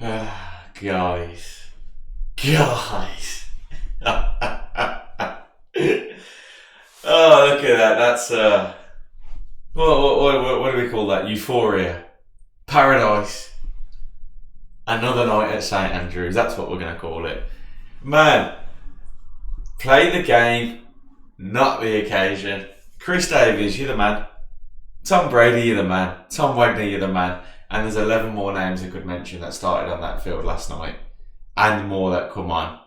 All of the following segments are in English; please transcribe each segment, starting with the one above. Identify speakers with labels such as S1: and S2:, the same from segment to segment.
S1: Guys. Oh, look at that. That's, what do we call that? Euphoria. Paradise. Another night at St Andrews. That's what we're going to call it. Man, play the game, not the occasion. Chris Davies, you're the man. Tom Brady, you're the man. Tom Wagner, you're the man. And there's 11 more names I could mention that started on that field last night. And more that come on.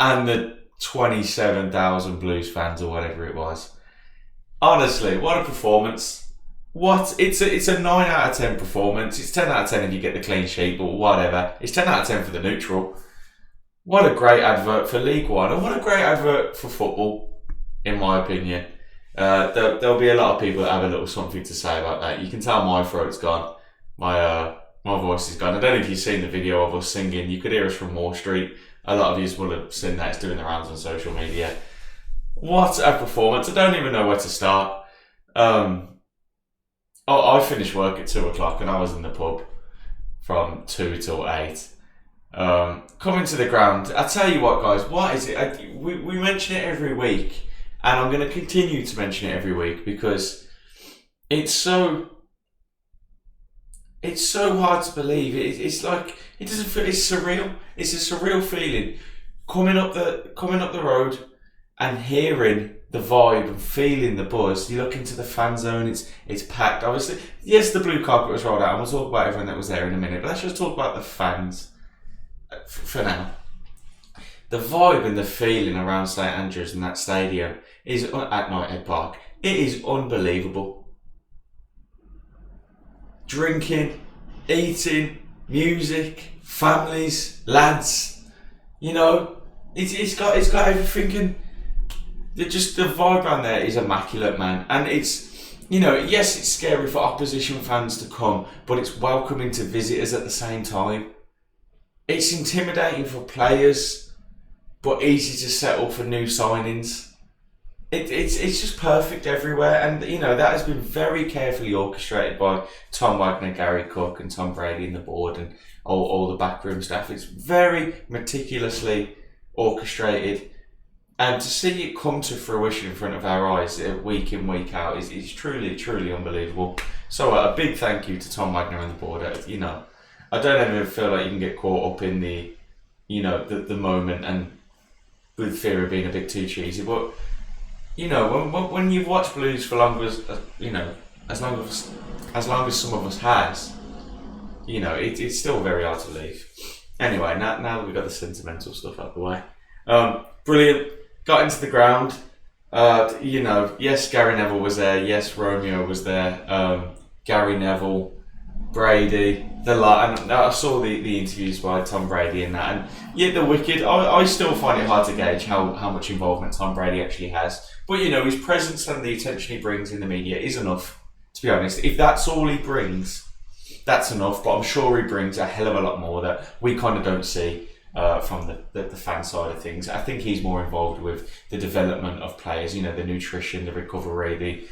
S1: And the 27,000 Blues fans or whatever it was. Honestly, what a performance. It's a 9 out of 10 performance. It's 10 out of 10 if you get the clean sheet, but whatever. It's 10 out of 10 for the neutral. What a great advert for League One. And what a great advert for football, in my opinion. There'll be a lot of people that have a little something to say about that. You can tell my throat's gone. My voice is gone. I don't know if you've seen the video of us singing. You could hear us from Moore Street. A lot of you will have seen that. It's doing the rounds on social media. What a performance. I don't even know where to start. I finished work at 2 o'clock and I was in the pub from 2 till 8. Coming to the ground, I tell you what, guys, what is it? We mention it every week, and I'm going to continue to mention it every week because it's so hard to believe. It's like it doesn't feel. It's surreal. It's a surreal feeling coming up the road and hearing the vibe and feeling the buzz. You look into the fan zone. It's packed. Obviously, yes, the blue carpet was rolled out, and we'll talk about everyone that was there in a minute. But let's just talk about the fans for now. The vibe and the feeling around St Andrews and that stadium is at Knighthead Park. It is unbelievable. Drinking, eating, music, families, lads. You know, it's got everything, and the vibe around there is immaculate, man. And it's, you know, yes, it's scary for opposition fans to come, but it's welcoming to visitors at the same time. It's intimidating for players, but easy to settle for new signings. It's just perfect everywhere, and you know that has been very carefully orchestrated by Tom Wagner, Gary Cook, and Tom Brady and the board and all the backroom staff. It's very meticulously orchestrated, and to see it come to fruition in front of our eyes week in, week out is truly unbelievable. So a big thank you to Tom Wagner and the board. You know, I don't ever feel like you can get caught up in the moment and with fear of being a bit too cheesy, but you know, when you've watched Blues for long as as long as some of us has, you know, it's still very hard to leave. Anyway, now that we've got the sentimental stuff out of the way, brilliant. Got into the ground. You know, yes, Gary Neville was there. Yes, Romeo was there. Gary Neville, Brady, and I saw the interviews by Tom Brady and that, and yeah, the Wicked. I still find it hard to gauge how much involvement Tom Brady actually has. But you know, his presence and the attention he brings in the media is enough, to be honest. If that's all he brings, that's enough. But I'm sure he brings a hell of a lot more that we kind of don't see from the fan side of things. I think he's more involved with the development of players, you know, the nutrition, the recovery,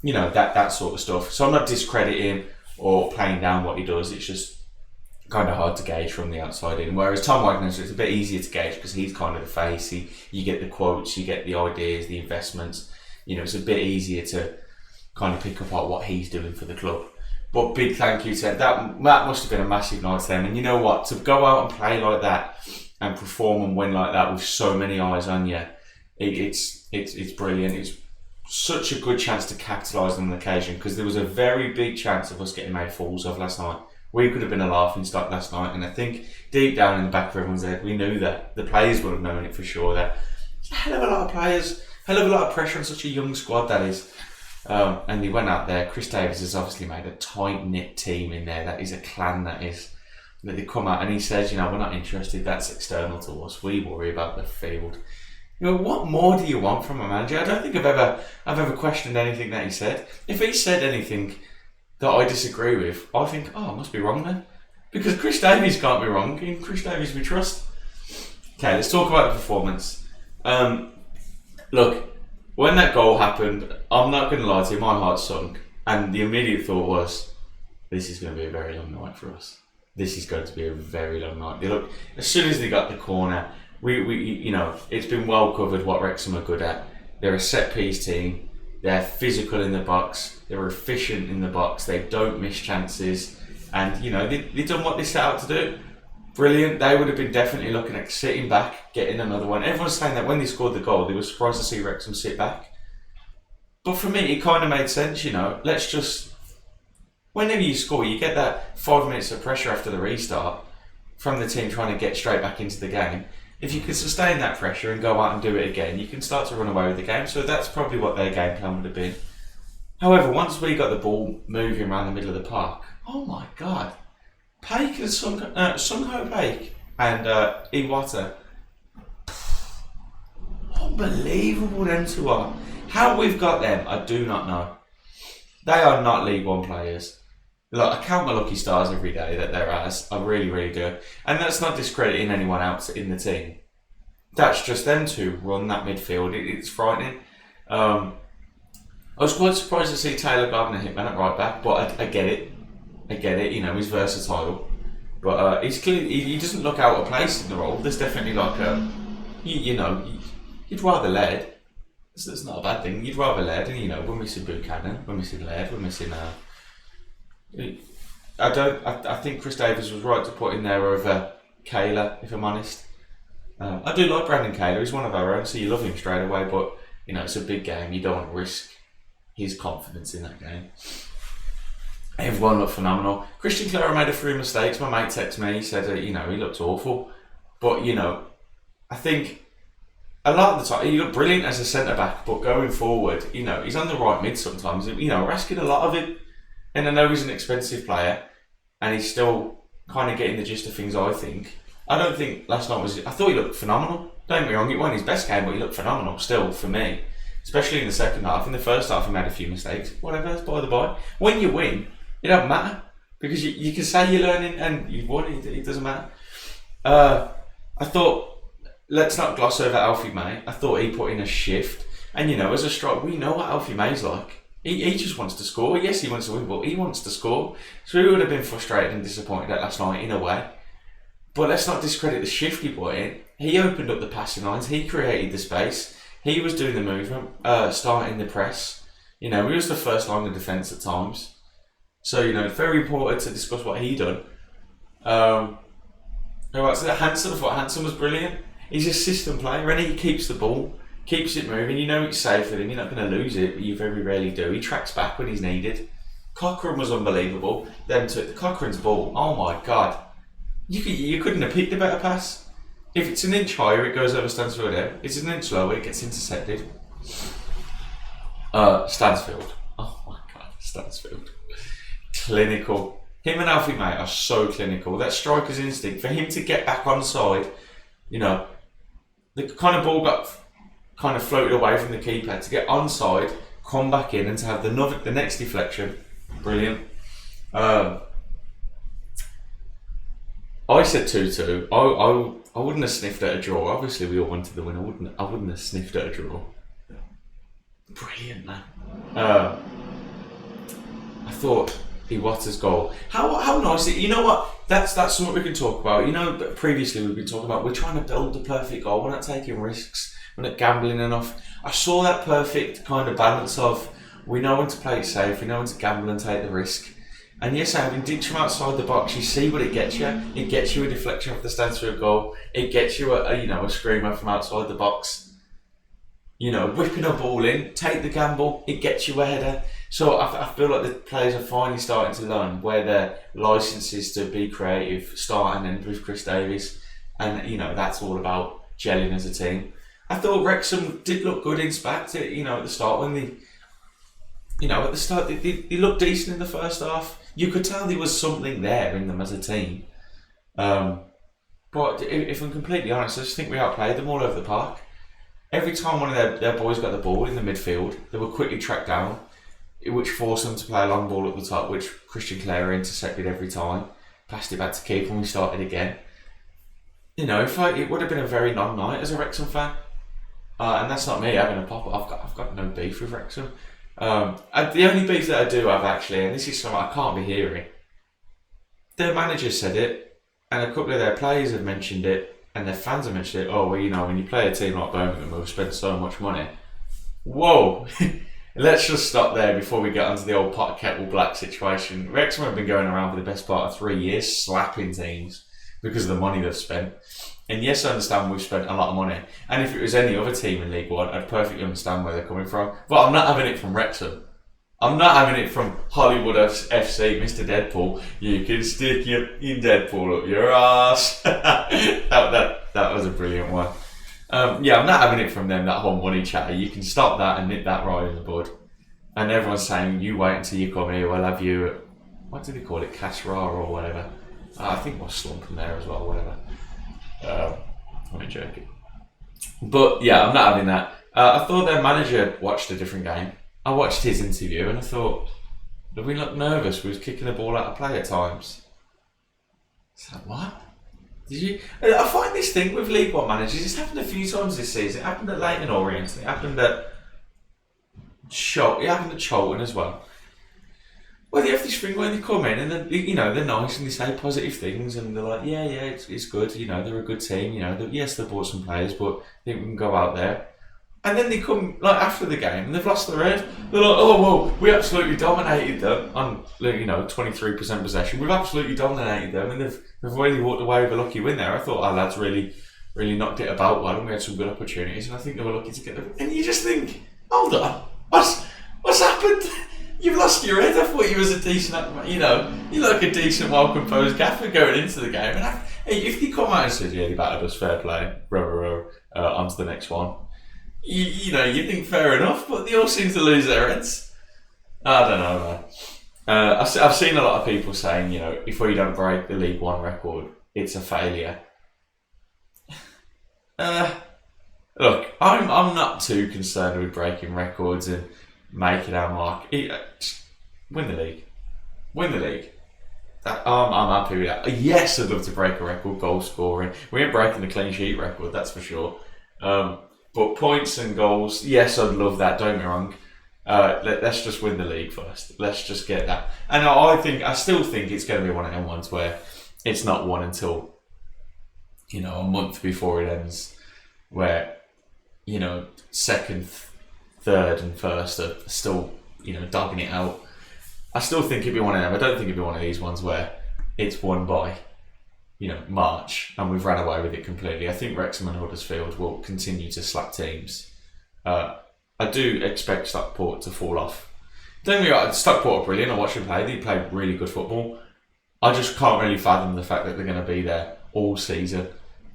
S1: that sort of stuff. So I'm not discrediting or playing down what he does. It's just kind of hard to gauge from the outside in. Whereas Tom Wagner, it's a bit easier to gauge because he's kind of the face. You get the quotes, you get the ideas, the investments. You know, it's a bit easier to kind of pick up on what he's doing for the club. But big thank you to that. That must have been a massive night to them. And you know what? To go out and play like that and perform and win like that with so many eyes on you, it's brilliant. It's such a good chance to capitalise on an occasion because there was a very big chance of us getting made fools of last night. We could have been a laughing stock last night, and I think deep down in the back of everyone's head, we knew that. The players would have known it for sure. That it's a hell of a lot of players, hell of a lot of pressure on such a young squad, that is. And he went out there. Chris Davies has obviously made a tight-knit team in there. That is a clan, that they come out, and he says, you know, we're not interested. That's external to us. We worry about the field. You know, what more do you want from a manager? I don't think I've ever questioned anything that he said. If he said anything that I disagree with, I think, I must be wrong then. Because Chris Davies can't be wrong. In Chris Davies we trust. Okay, let's talk about the performance. Look, when that goal happened, I'm not going to lie to you, my heart sunk. And the immediate thought was, this is going to be a very long night for us. this is going to be a very long night. They look, as soon as they got the corner, we it's been well covered what Wrexham are good at. They're a set piece team. They're physical in the box. They're efficient in the box. They don't miss chances, and they've done what they set out to do. Brilliant. They would have been definitely looking at sitting back, getting another one. Everyone's saying that when they scored the goal, they were surprised to see Wrexham sit back. But for me, it kind of made sense. Let's just. Whenever you score, you get that 5 minutes of pressure after the restart from the team trying to get straight back into the game. If you can sustain that pressure and go out and do it again, you can start to run away with the game. So that's probably what their game plan would have been. However, once we got the ball moving around the middle of the park, oh my God. Paik and Sungho Paik and Iwata. Unbelievable them two are. How we've got them, I do not know. They are not League One players. Look, I count my lucky stars every day that they're as. I really, really do. And that's not discrediting anyone else in the team. That's just them two run that midfield. It's frightening. I was quite surprised to see Taylor Gardner hit man at right back, but I get it. He's versatile. But he's clearly, he doesn't look out of place in the role. There's definitely like you'd rather lead. So that's not a bad thing. You'd rather lead, and we're missing Buchanan, we're missing lead, we're missing. I think Chris Davies was right to put in there over Kayla, if I'm honest. I do like Brandon Kayla. He's one of our own, so you love him straight away. But it's a big game. You don't want to risk his confidence in that game. Everyone looked phenomenal. Christian Clara made a few mistakes. My mate texted me. He said, he looked awful. But I think. A lot of the time, he looked brilliant as a centre-back, but going forward, he's on the right mid sometimes. We're asking a lot of him, and I know he's an expensive player, and he's still kind of getting the gist of things, I think. I don't think last night I thought he looked phenomenal. Don't get me wrong, it wasn't his best game, but he looked phenomenal still, for me. Especially in the second half. In the first half, he made a few mistakes. Whatever, that's by the by. When you win, it doesn't matter, because you can say you're learning, and you've won, it doesn't matter. I thought... Let's not gloss over Alfie May. I thought he put in a shift. And as a striker, we know what Alfie May's like. He just wants to score. Yes, he wants to win, but he wants to score. So he would have been frustrated and disappointed at last night in a way. But let's not discredit the shift he put in. He opened up the passing lines. He created the space. He was doing the movement, starting the press. He was the first line of defence at times. So, it's very important to discuss what he done. Hansen, I thought Hansen was brilliant. He's a system player, and he keeps the ball, keeps it moving. It's safe with him. You're not going to lose it, but you very rarely do. He tracks back when he's needed. Cochrane was unbelievable. Then took Cochrane's ball. Oh my God, you couldn't have picked a better pass. If it's an inch higher, it goes over Stansfield head. It's an inch lower, it gets intercepted. Stansfield. Oh my God, Stansfield. Clinical. Him and Alfie May are so clinical. That striker's instinct for him to get back onside. The kind of ball got kind of floated away from the keeper to get onside, come back in, and to have the next deflection. Brilliant. I said 2-2. I wouldn't have sniffed at a draw. Obviously, we all wanted the win. I wouldn't have sniffed at a draw. Brilliant, man. I thought Iwata's goal. How nice it. You know what? That's something we can talk about. Previously we've been talking about we're trying to build the perfect goal. We're not taking risks. We're not gambling enough. I saw that perfect kind of balance of we know when to play it safe, we know when to gamble and take the risk. And yes, having ditch from outside the box, you see what it gets you. It gets you a deflection off the Stansfield goal. It gets you a screamer from outside the box. Whipping a ball in, take the gamble. It gets you a header. So I feel like the players are finally starting to learn where their licence is to be creative, start and end with Chris Davies. And, that's all about gelling as a team. I thought Wrexham did look good in spats, at the start when they looked decent in the first half. You could tell there was something there in them as a team. But if I'm completely honest, I just think we outplayed them all over the park. Every time one of their boys got the ball in the midfield, they were quickly tracked down, which forced them to play a long ball at the top, which Christian Clara intercepted every time. Passed it back to keeper and we started again. It would have been a very long night as a Wrexham fan. And that's not me having a pop. I've got no beef with Wrexham. The only beef that I do have actually, and this is something I can't be hearing, their manager said it, and a couple of their players have mentioned it, and their fans have mentioned it. Oh, well, you know, when you play a team like Birmingham, we've spent so much money. Whoa! Let's just stop there before we get onto the old pot kettle black situation. Wrexham have been going around for the best part of 3 years slapping teams because of the money they've spent. And yes, I understand we've spent a lot of money. And if it was any other team in League One, I'd perfectly understand where they're coming from. But I'm not having it from Wrexham. I'm not having it from Hollywood FC, Mr. Deadpool. You can stick your Deadpool up your arse. that was a brilliant one. Yeah, I'm not having it from them, that whole money chatter. You can stop that and nip that right in the bud. And everyone's saying, you wait until you come here, we'll have you at, what do they call it, Casra or whatever. I think we're slumping there as well, whatever. I'm joking. But yeah, I'm not having that. I thought their manager watched a different game. I watched his interview and I thought, did we look nervous? We was kicking the ball out of play at times. It's like, what? Did you? I find this thing with League One managers, it's happened a few times this season. It happened at Leyton Orient, it happened at Charlton as well. Well, they have this thing where they come in and then, you know, they're nice and they say positive things and they're like, yeah, it's good, you know, they're a good team, you know, yes, they bought some players, but I think we can go out there. And then they come, like, after the game and they've lost their head. They're like, oh, well, we absolutely dominated them on, you know, 23% possession. We've absolutely dominated them and they've really walked away with a lucky win there. I thought our lads really knocked it about well and we had some good opportunities and I think they were lucky to get them. And you just think, hold on, what's happened? You've lost your head. I thought you was a decent, you know, you're like a decent, well-composed gaffer going into the game. And if they come out and say, yeah, they battered us, fair play, on to the next one. You know, you think fair enough, but they all seem to lose their heads. I don't know, man. I've seen a lot of people saying, you know, if we don't break the League One record, it's a failure. Look, I'm not too concerned with breaking records and making our mark. Win the league. I'm happy with that. Yes, I'd love to break a record, goal scoring. We ain't breaking the clean sheet record, that's for sure. But points and goals, yes, I'd love that, don't get me wrong. Let's just win the league first. Let's just get that. And I still think it's going to be one of them ones where it's not won until, you know, a month before it ends, where, you know, second, third and first are still, you know, dogging it out. I still think it'd be one of them. I don't think it'd be one of these ones where it's won by, you know, March and we've ran away with it completely. I think Wrexham and Huddersfield will continue to slap teams. I do expect Stockport to fall off. Don't get me wrong, Stockport are brilliant. I watched them play. They play really good football. I just can't really fathom the fact that they're going to be there all season.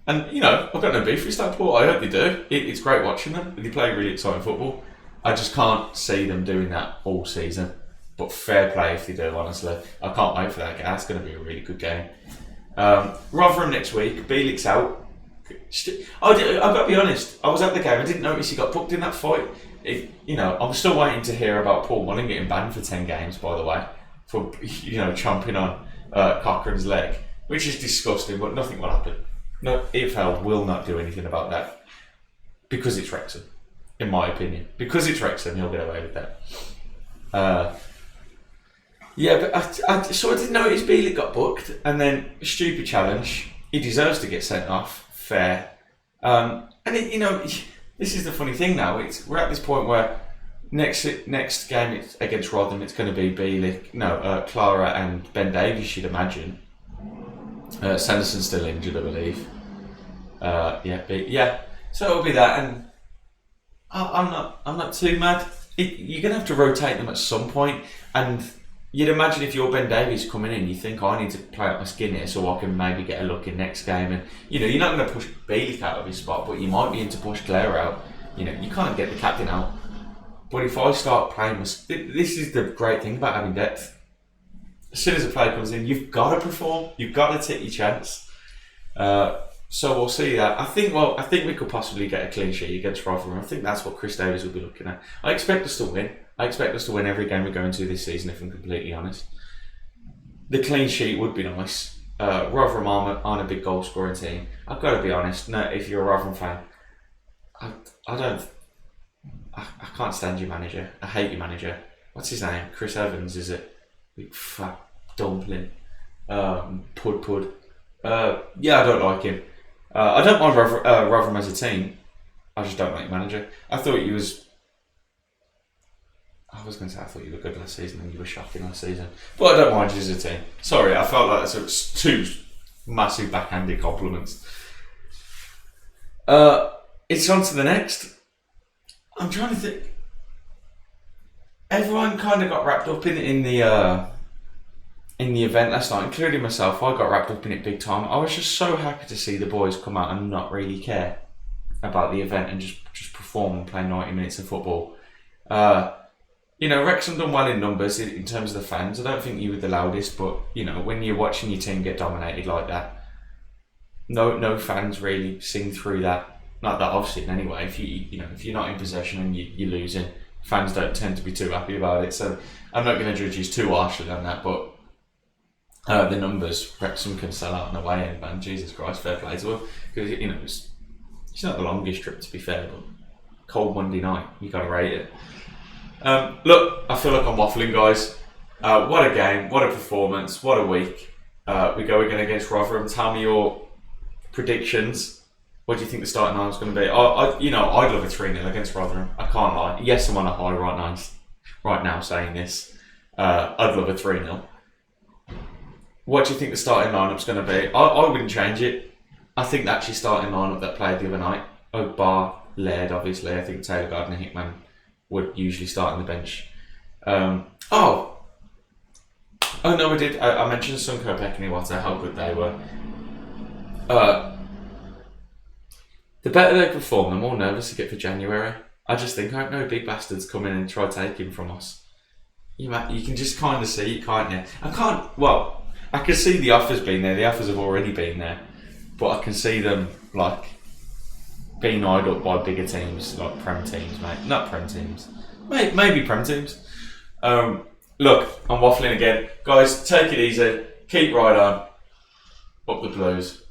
S1: And, you know, I've got no beef with Stockport. I hope they do. It's great watching them. They play really exciting football. I just can't see them doing that all season. But fair play if they do, honestly. I can't wait for that game. That's going to be a really good game. Rotherham next week. Bielik's out. I've got to be honest. I was at the game. I didn't notice he got booked in that fight. You know, I'm still waiting to hear about Paul Mullen getting banned for 10 games, by the way, for, you know, chomping on Cochrane's leg, which is disgusting, but nothing will happen. No, EFL will not do anything about that because it's Wrexham, in my opinion. Because it's Wrexham, he'll get away with that. Yeah, but I didn't notice Bielik got booked, and then stupid challenge. He deserves to get sent off. Fair. And you know, this is the funny thing now. We're at this point where next game it's against Rotherham, it's going to be Bielik, Clara and Ben Davies, you'd imagine. Sanderson's still injured, I believe. So it'll be that, and I'm not too mad. You're going to have to rotate them at some point, and you'd imagine if you're Ben Davies coming in, you think, I need to play up my skin here so I can maybe get a look in next game. And, you know, you're not going to push Bielik out of his spot, but you might be in to push Clare out. You know, you can't get the captain out. But if I start playing, this is the great thing about having depth. As soon as a player comes in, you've got to perform. You've got to take your chance. So we'll see that. I think we could possibly get a clean sheet against Rotherham. I think that's what Chris Davies will be looking at. I expect us to win. I expect us to win every game we go into this season, if I'm completely honest. The clean sheet would be nice. Rotherham aren't a big goal scoring team. I've got to be honest. No, if you're a Rotherham fan, I can't stand your manager. I hate your manager. What's his name? Chris Evans, is it? Big fat dumpling. Pud. Yeah, I don't like him. I don't mind Rotherham as a team. I just don't like manager. I thought he was. I was going to say I thought you were good last season and you were shocking last season. But I don't mind you as a team. Sorry, I felt like that's two massive backhanded compliments. It's on to the next. I'm trying to think. Everyone kind of got wrapped up in the event last night, including myself. I got wrapped up in it big time. I was just so happy to see the boys come out and not really care about the event and just perform and play 90 minutes of football. Wrexham done well in numbers in terms of the fans. I don't think you were the loudest, but when you're watching your team get dominated like that, no fans really sing through that. Not that I've seen anyway. If you're not in possession and you're losing, fans don't tend to be too happy about it. So I'm not going to judge you too harshly on that, but the numbers, Wrexham can sell out on the way end, man. Jesus Christ, fair play to them. Because it's not the longest trip, to be fair, but cold Monday night, you got to rate it. Look, I feel like I'm waffling, guys. What a game, what a performance, what a week. We go again against Rotherham. Tell me your predictions. What do you think the starting line is going to be? I'd love a 3-0 against Rotherham. I can't lie. Yes, I'm on a high right now saying this. I'd love a 3-0. What do you think the starting lineup's going to be? I wouldn't change it. I think the actually starting lineup that played the other night, bar Laird, obviously. I think Taylor Gardner-Hickman would usually start on the bench. Oh no, I did. I mentioned Sunko, Becc and Iwata, how good they were. The better they perform, the more nervous I get for January. I just think, I hope no big bastards come in and try to take him from us. You can just kind of see it, can't you? I can see the offers being there. The offers have already been there. But I can see them, being eyed up by bigger teams, like Prem teams, mate. Not Prem teams. Maybe Prem teams. Look, I'm waffling again. Guys, take it easy. Keep right on. Up the Blues.